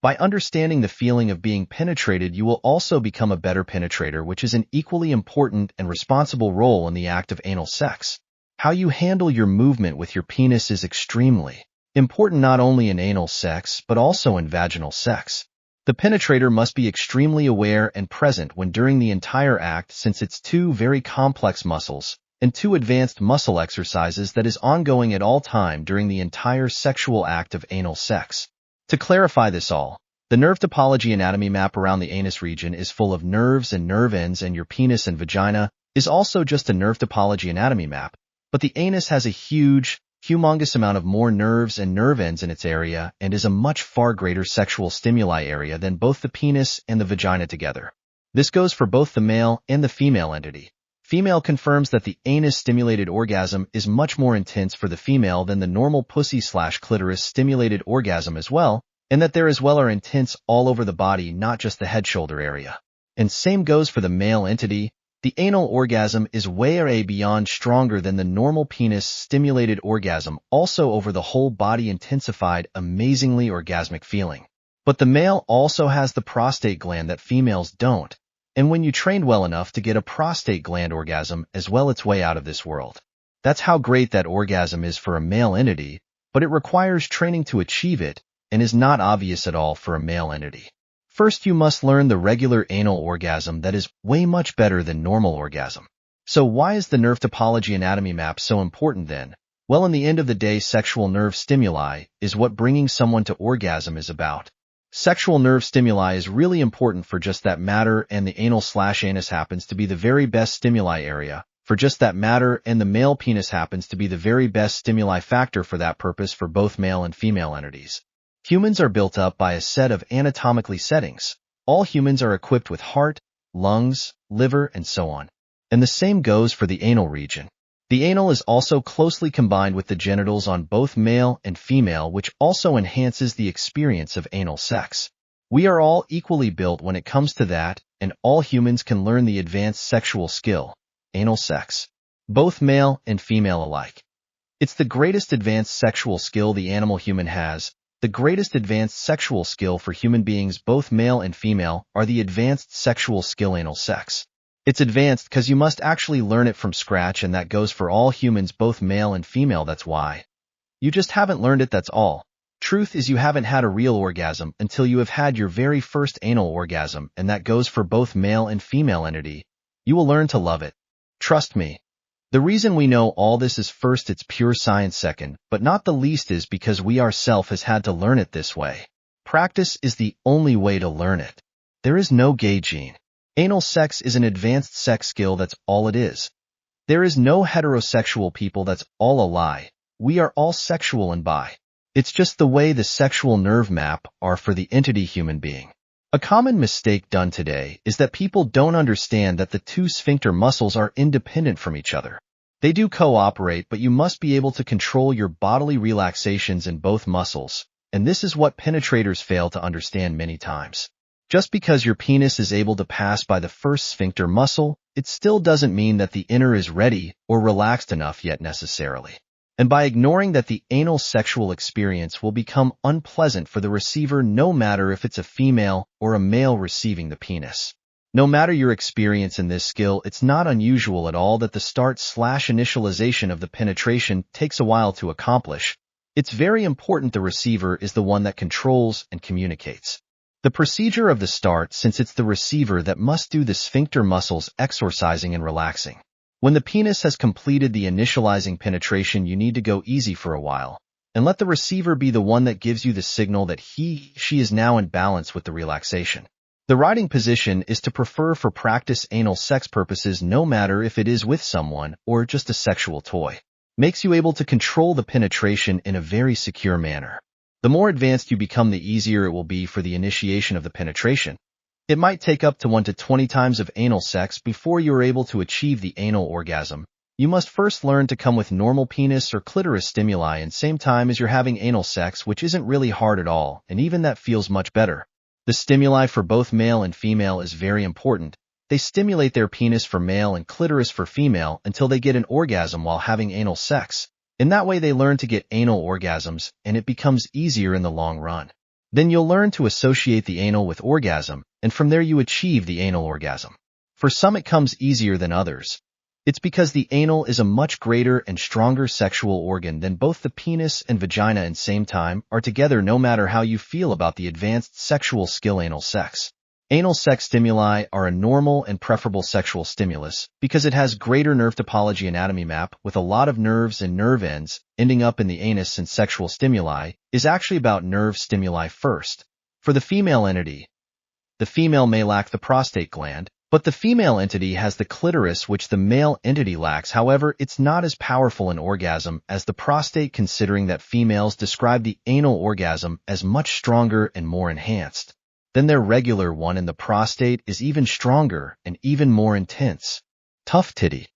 By understanding the feeling of being penetrated, you will also become a better penetrator, which is an equally important and responsible role in the act of anal sex. How you handle your movement with your penis is extremely important, not only in anal sex, but also in vaginal sex. The penetrator must be extremely aware and present when during the entire act, since it's two very complex muscles and two advanced muscle exercises that is ongoing at all time during the entire sexual act of anal sex. To clarify this all, the nerve topology anatomy map around the anus region is full of nerves and nerve ends, and your penis and vagina is also just a nerve topology anatomy map, but the anus has a humongous amount of more nerves and nerve ends in its area and is a much far greater sexual stimuli area than both the penis and the vagina together. This goes for both the male and the female entity. Female confirms that the anus-stimulated orgasm is much more intense for the female than the normal pussy/clitoris-stimulated orgasm as well, and that there as well are intense all over the body, not just the head-shoulder area. And same goes for the male entity. The anal orgasm is way beyond stronger than the normal penis-stimulated orgasm, also over the whole body, intensified, amazingly orgasmic feeling. But the male also has the prostate gland that females don't. And when you trained well enough to get a prostate gland orgasm as well, it's way out of this world. That's how great that orgasm is for a male entity, but it requires training to achieve it and is not obvious at all for a male entity. First, you must learn the regular anal orgasm that is way much better than normal orgasm. So why is the nerve topology anatomy map so important then? Well, in the end of the day, sexual nerve stimuli is what bringing someone to orgasm is about. Sexual nerve stimuli is really important for just that matter, and the anal/anus happens to be the very best stimuli area for just that matter, and the male penis happens to be the very best stimuli factor for that purpose for both male and female entities. Humans are built up by a set of anatomically settings. All humans are equipped with heart, lungs, liver, and so on. And the same goes for the anal region. The anal is also closely combined with the genitals on both male and female, which also enhances the experience of anal sex. We are all equally built when it comes to that, and all humans can learn the advanced sexual skill, anal sex, both male and female alike. It's the greatest advanced sexual skill the animal human has. The greatest advanced sexual skill for human beings, both male and female, are the advanced sexual skill anal sex. It's advanced because you must actually learn it from scratch, and that goes for all humans, both male and female. That's why. You just haven't learned it, that's all. Truth is, you haven't had a real orgasm until you have had your very first anal orgasm, and that goes for both male and female entity. You will learn to love it. Trust me. The reason we know all this is first, it's pure science, second, but not the least, is because we ourselves has had to learn it this way. Practice is the only way to learn it. There is no gay gene. Anal sex is an advanced sex skill, that's all it is. There is no heterosexual people, that's all a lie. We are all sexual and bi. It's just the way the sexual nerve map are for the entity human being. A common mistake done today is that people don't understand that the two sphincter muscles are independent from each other. They do cooperate, but you must be able to control your bodily relaxations in both muscles, and this is what penetrators fail to understand many times. Just because your penis is able to pass by the first sphincter muscle, it still doesn't mean that the inner is ready or relaxed enough yet necessarily. And by ignoring that, the anal sexual experience will become unpleasant for the receiver, no matter if it's a female or a male receiving the penis. No matter your experience in this skill, it's not unusual at all that the start/initialization of the penetration takes a while to accomplish. It's very important the receiver is the one that controls and communicates the procedure of the start, since it's the receiver that must do the sphincter muscles exercising and relaxing. When the penis has completed the initializing penetration, you need to go easy for a while, and let the receiver be the one that gives you the signal that she is now in balance with the relaxation. The riding position is to prefer for practice anal sex purposes, no matter if it is with someone or just a sexual toy. Makes you able to control the penetration in a very secure manner. The more advanced you become, the easier it will be for the initiation of the penetration. It might take up to 1 to 20 times of anal sex before you are able to achieve the anal orgasm. You must first learn to come with normal penis or clitoris stimuli in same time as you're having anal sex, which isn't really hard at all, and even that feels much better. The stimuli for both male and female is very important. They stimulate their penis for male and clitoris for female until they get an orgasm while having anal sex. In that way they learn to get anal orgasms, and it becomes easier in the long run. Then you'll learn to associate the anal with orgasm, and from there you achieve the anal orgasm. For some it comes easier than others. It's because the anal is a much greater and stronger sexual organ than both the penis and vagina and same time are together, no matter how you feel about the advanced sexual skill anal sex. Anal sex stimuli are a normal and preferable sexual stimulus because it has greater nerve topology anatomy map with a lot of nerves and nerve ends ending up in the anus, since sexual stimuli is actually about nerve stimuli first. For the female entity, the female may lack the prostate gland, but the female entity has the clitoris, which the male entity lacks. However, it's not as powerful an orgasm as the prostate, considering that females describe the anal orgasm as much stronger and more enhanced than their regular one, and the prostate is even stronger and even more intense. Tough titty.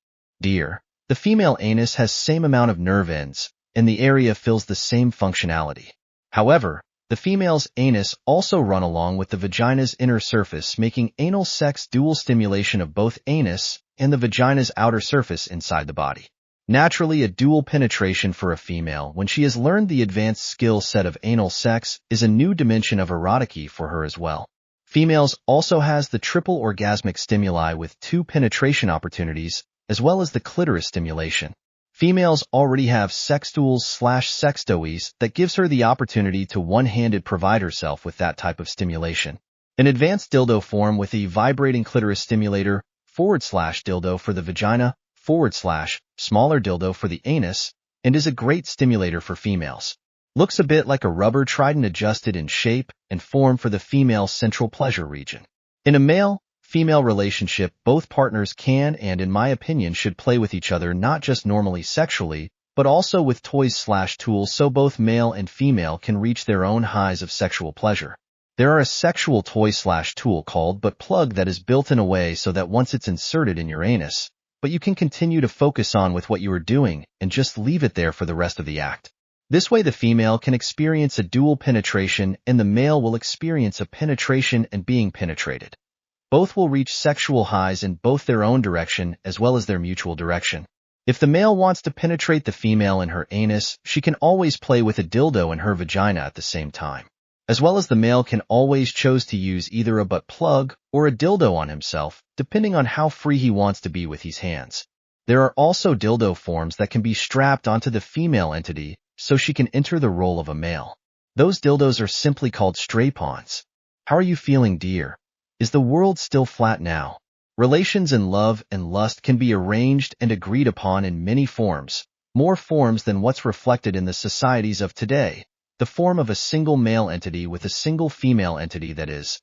Dear. The female anus has same amount of nerve ends, and the area fills the same functionality. However, the female's anus also run along with the vagina's inner surface, making anal sex dual stimulation of both anus and the vagina's outer surface inside the body. Naturally, a dual penetration for a female, when she has learned the advanced skill set of anal sex, is a new dimension of eroticy for her as well. Females also has the triple orgasmic stimuli with 2 penetration opportunities, as well as the clitoris stimulation. Females already have sex tools/sex toys that gives her the opportunity to one-handed provide herself with that type of stimulation. An advanced dildo form with a vibrating clitoris stimulator /dildo for the vagina /smaller dildo for the anus, and is a great stimulator for females. Looks a bit like a rubber trident, adjusted in shape and form for the female central pleasure region. In a male-female relationship, both partners can and, in my opinion, should play with each other, not just normally sexually, but also with toys/tools, so both male and female can reach their own highs of sexual pleasure. There are a sexual toy/tool called butt plug that is built in a way so that once it's inserted in your anus, but you can continue to focus on with what you are doing and just leave it there for the rest of the act. This way the female can experience a dual penetration and the male will experience a penetration and being penetrated. Both will reach sexual highs in both their own direction as well as their mutual direction. If the male wants to penetrate the female in her anus, she can always play with a dildo in her vagina at the same time. As well as the male can always choose to use either a butt plug or a dildo on himself, depending on how free he wants to be with his hands. There are also dildo forms that can be strapped onto the female entity so she can enter the role of a male. Those dildos are simply called strap-ons. How are you feeling, dear? Is the world still flat now? Relations in love and lust can be arranged and agreed upon in many forms, more forms than what's reflected in the societies of today, the form of a single male entity with a single female entity that is.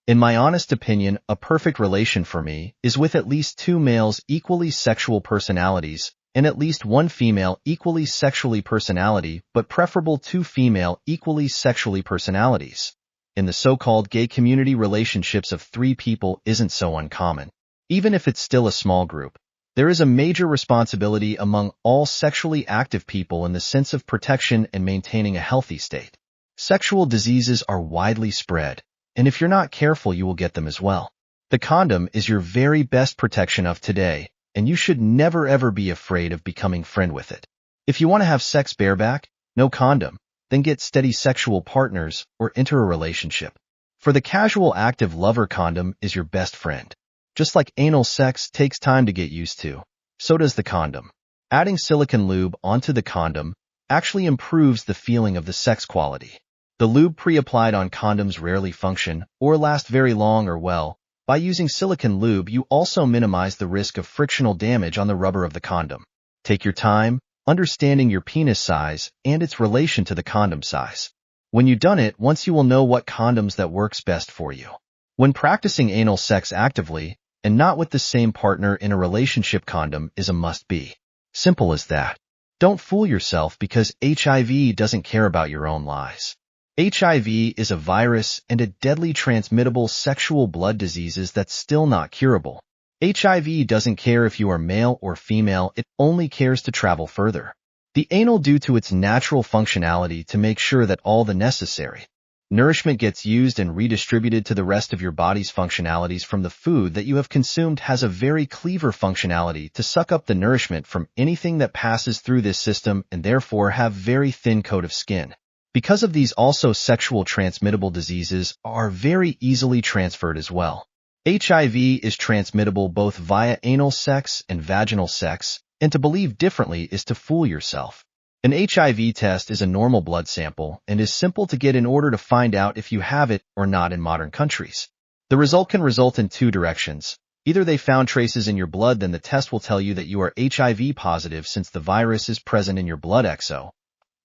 In my honest opinion, a perfect relation for me is with at least two males equally sexual personalities and at least one female equally sexually personality, but preferable two female equally sexually personalities. In the so-called gay community, relationships of three people isn't so uncommon. Even if it's still a small group, there is a major responsibility among all sexually active people in the sense of protection and maintaining a healthy state. Sexual diseases are widely spread, and if you're not careful, you will get them as well. The condom is your very best protection of today, and you should never ever be afraid of becoming friend with it. If you want to have sex bareback, no condom, then get steady sexual partners or enter a relationship. For the casual active lover, condom is your best friend. Just like anal sex takes time to get used to, so does the condom. Adding silicone lube onto the condom actually improves the feeling of the sex quality. The lube pre-applied on condoms rarely function or last very long or well. By using silicone lube, you also minimize the risk of frictional damage on the rubber of the condom. Take your time, understanding your penis size and its relation to the condom size. When you've done it once, you will know what condoms that works best for you. When practicing anal sex actively, and not with the same partner in a relationship, condom is a must-be. Simple as that. Don't fool yourself because HIV doesn't care about your own lies. HIV is a virus and a deadly transmittable sexual blood disease that's still not curable. HIV doesn't care if you are male or female, it only cares to travel further. The anal, due to its natural functionality to make sure that all the necessary nourishment gets used and redistributed to the rest of your body's functionalities from the food that you have consumed, has a very clever functionality to suck up the nourishment from anything that passes through this system and therefore have very thin coat of skin. Because of these, also sexual transmittable diseases are very easily transferred as well. HIV is transmittable both via anal sex and vaginal sex, and to believe differently is to fool yourself. An HIV test is a normal blood sample and is simple to get in order to find out if you have it or not in modern countries. The result can result in two directions. Either they found traces in your blood, then the test will tell you that you are HIV positive since the virus is present in your blood.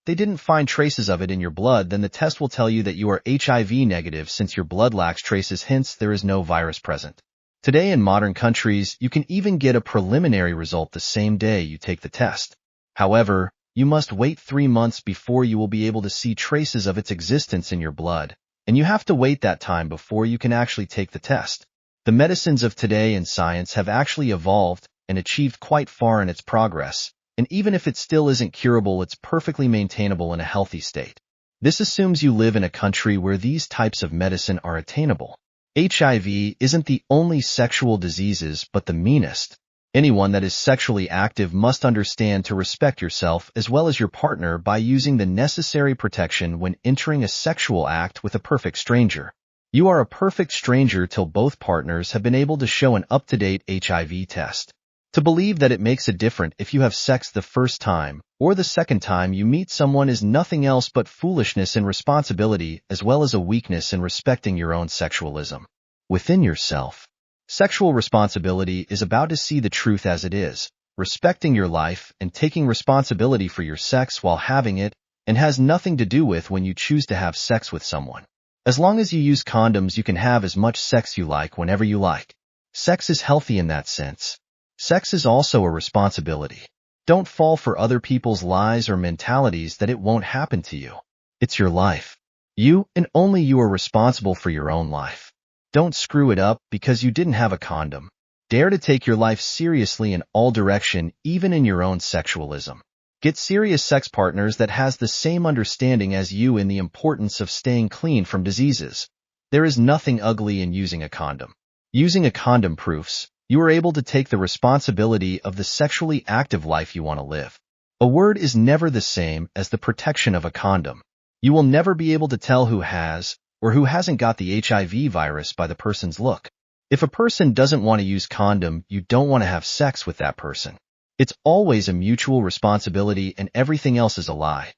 They didn't find traces of it in your blood, then the test will tell you that you are HIV negative since your blood lacks traces, hence there is no virus present. Today in modern countries, you can even get a preliminary result the same day you take the test. However, you must wait 3 months before you will be able to see traces of its existence in your blood, and you have to wait that time before you can actually take the test. The medicines of today and science have actually evolved and achieved quite far in its progress, and even if it still isn't curable, it's perfectly maintainable in a healthy state. This assumes you live in a country where these types of medicine are attainable. HIV isn't the only sexual diseases, but the meanest. Anyone that is sexually active must understand to respect yourself as well as your partner by using the necessary protection when entering a sexual act with a perfect stranger. You are a perfect stranger till both partners have been able to show an up-to-date HIV test. To believe that it makes a difference if you have sex the first time or the second time you meet someone is nothing else but foolishness and responsibility, as well as a weakness in respecting your own sexualism within yourself. Sexual responsibility is about to see the truth as it is, respecting your life and taking responsibility for your sex while having it, and has nothing to do with when you choose to have sex with someone. As long as you use condoms, you can have as much sex you like whenever you like. Sex is healthy in that sense. Sex is also a responsibility. Don't fall for other people's lies or mentalities that it won't happen to you. It's your life. You and only you are responsible for your own life. Don't screw it up because you didn't have a condom. Dare to take your life seriously in all direction, even in your own sexualism. Get serious sex partners that has the same understanding as you in the importance of staying clean from diseases. There is nothing ugly in using a condom. Using a condom proves you are able to take the responsibility of the sexually active life you want to live. A word is never the same as the protection of a condom. You will never be able to tell who has or who hasn't got the HIV virus by the person's look. If a person doesn't want to use condom, you don't want to have sex with that person. It's always a mutual responsibility and everything else is a lie.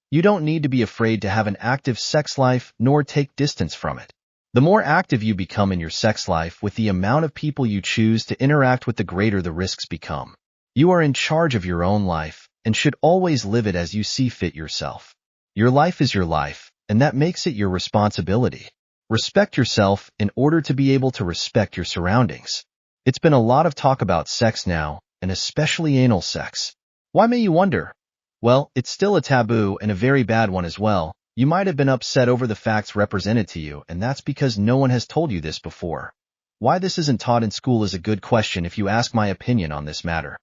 You don't need to be afraid to have an active sex life nor take distance from it. The more active you become in your sex life with the amount of people you choose to interact with, the greater the risks become. You are in charge of your own life and should always live it as you see fit yourself. Your life is your life, and that makes it your responsibility. Respect yourself in order to be able to respect your surroundings. It's been a lot of talk about sex now, and especially anal sex. Why, may you wonder? Well, it's still a taboo and a very bad one as well. You might have been upset over the facts represented to you, and that's because no one has told you this before. Why this isn't taught in school is a good question if you ask my opinion on this matter.